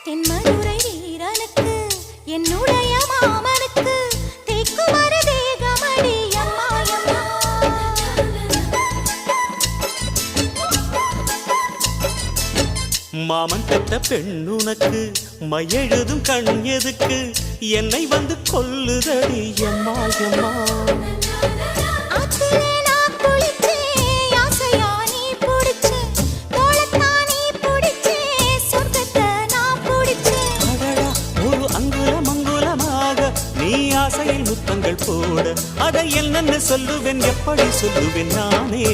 தென்மதுரை வீரனுக்கு என்னுடைய மாமனுக்கு தேக்குமர தேகமடி அம்மா அம்மா. மாமன் பெற்ற பெண்ணுனக்கு மையெழுதும் கண் எதுக்கு என்னை வந்து கொல்லுதடி அம்மா அம்மா. ஆத்திலே நான் குளிச்சேன் ஆசையா நீ புடிச்சேன் தோளத்தான் நீ புடிச்சேன் சொர்க்கத்தை நான் புடிச்சேன். அடடா ஒரு அங்குலம் அங்குலமாக நீ ஆசையில் முத்தங்கள் போட அதை என்னென்ன சொல்லுவேன் எப்படி சொல்லுவேன் நானே.